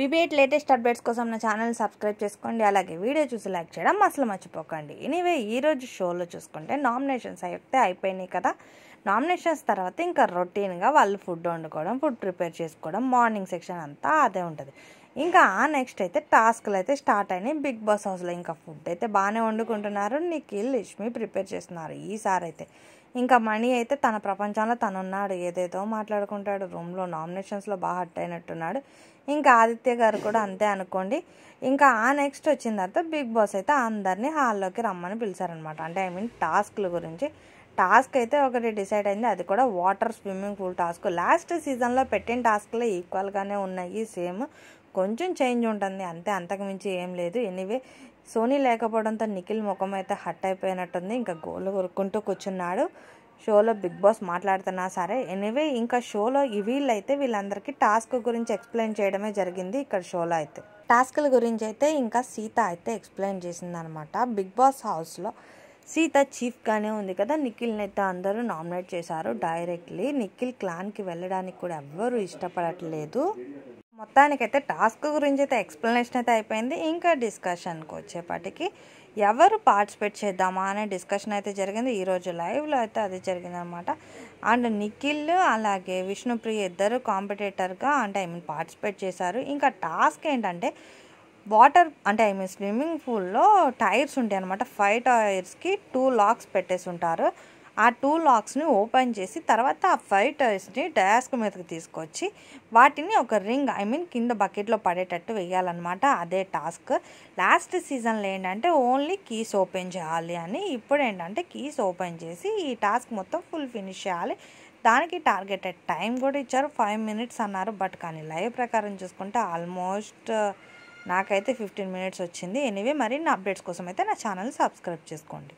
BB8 latest updates కోసం నా channel subscribe చేసుకోండి. అలాగే వీడియో చూసి లైక్ చేయడం అసలు మర్చిపోకండి. ఎనీవే ఈరోజు షోలో చూసుకుంటే నామినేషన్స్ అయితే అయిపోయినాయి కదా. నామినేషన్స్ తర్వాత ఇంకా రొటీన్గా వాళ్ళు ఫుడ్ వండుకోవడం, ఫుడ్ ప్రిపేర్ చేసుకోవడం, మార్నింగ్ సెక్షన్ అంతా అదే ఉంటుంది. ఇంకా నెక్స్ట్ అయితే టాస్క్లు అయితే స్టార్ట్ అయినాయి బిగ్ బాస్ హౌస్లో. ఇంకా ఫుడ్ అయితే బాగానే వండుకుంటున్నారు. నిఖిల్, లక్ష్మి ప్రిపేర్ చేస్తున్నారు ఈసారి అయితే. ఇంకా మణి అయితే తన ప్రపంచంలో తనున్నాడు, ఏదేదో మాట్లాడుకుంటాడు రూమ్లో. నామినేషన్స్లో బాగా హట్ అయినట్టున్నాడు. ఇంకా ఆదిత్య గారు కూడా అంతే అనుకోండి. ఇంకా నెక్స్ట్ వచ్చిన తర్వాత బిగ్ బాస్ అయితే అందరినీ హాల్లోకి రమ్మని పిలిచారనమాట. అంటే టాస్క్ల గురించి. టాస్క్ అయితే ఒకటి డిసైడ్ అయింది, అది కూడా water swimming pool task. Last సీజన్లో పెట్టిన టాస్క్లే ఈక్వల్గానే ఉన్నాయి, సేమ్. కొంచెం చేంజ్ ఉంటుంది అంతే, అంతకుమించి ఏం లేదు. ఎనీవే సోనీ లేకపోవడంతో నిఖిల్ ముఖం అయితే హట్ అయిపోయినట్టుంది. ఇంకా గోళ్ళు కొరుక్కుంటూ కూర్చున్నాడు. షోలో బిగ్ బాస్ మాట్లాడుతున్నా సరే. ఎనీవే ఇంకా షోలో వీళ్ళందరికీ టాస్క్ గురించి ఎక్స్ప్లెయిన్ చేయడమే జరిగింది. ఇక్కడ షోలో అయితే టాస్క్ల గురించి అయితే ఇంకా సీత అయితే ఎక్స్ప్లెయిన్ చేసిందనమాట. బిగ్ బాస్ హౌస్లో సీత చీఫ్గానే ఉంది కదా. నిఖిల్ని అయితే అందరూ నామినేట్ చేశారు డైరెక్ట్లీ. నిఖిల్ క్లాన్కి వెళ్ళడానికి కూడా ఎవ్వరూ ఇష్టపడట్లేదు. మొత్తానికైతే టాస్క్ గురించి అయితే ఎక్స్ప్లెనేషన్ అయితే అయిపోయింది. ఇంకా డిస్కషన్కి వచ్చేపాటికి ఎవరు పార్టిసిపేట్ చేద్దామా అనే డిస్కషన్ అయితే జరిగింది. ఈరోజు లైవ్లో అయితే అది జరిగిందనమాట. అండ్ నిఖిల్ అలాగే విష్ణుప్రియ ఇద్దరు కాంపిటేటర్గా పార్టిసిపేట్ చేశారు. ఇంకా టాస్క్ ఏంటంటే వాటర్ స్విమ్మింగ్ పూల్లో టైర్స్ ఉంటాయి అనమాట. 5 టైర్స్కి 2 లాక్స్ పెట్టేసి ఉంటారు. ఆ 2 లాక్స్ని ఓపెన్ చేసి తర్వాత ఆ 5 టైర్స్ని డయాస్క్ మీదకి తీసుకొచ్చి వాటిని ఒక రింగ్ కింద బకెట్లో పడేటట్టు వేయాలన్నమాట. అదే టాస్క్. లాస్ట్ సీజన్లో ఏంటంటే ఓన్లీ కీస్ ఓపెన్ చేయాలి అని, ఇప్పుడు ఏంటంటే కీస్ ఓపెన్ చేసి ఈ టాస్క్ మొత్తం ఫుల్ ఫినిష్ చేయాలి. దానికి టార్గెటెడ్ టైం కూడా ఇచ్చారు, 5 మినిట్స్ అన్నారు. బట్ కానీ లైవ్ ప్రకారం చూసుకుంటే ఆల్మోస్ట్ నాకైతే 15 మినిట్స్ వచ్చింది. ఎనీవే మరిన్ని అప్డేట్స్ కోసం అయితే నా ఛానల్ సబ్స్క్రైబ్ చేసుకోండి.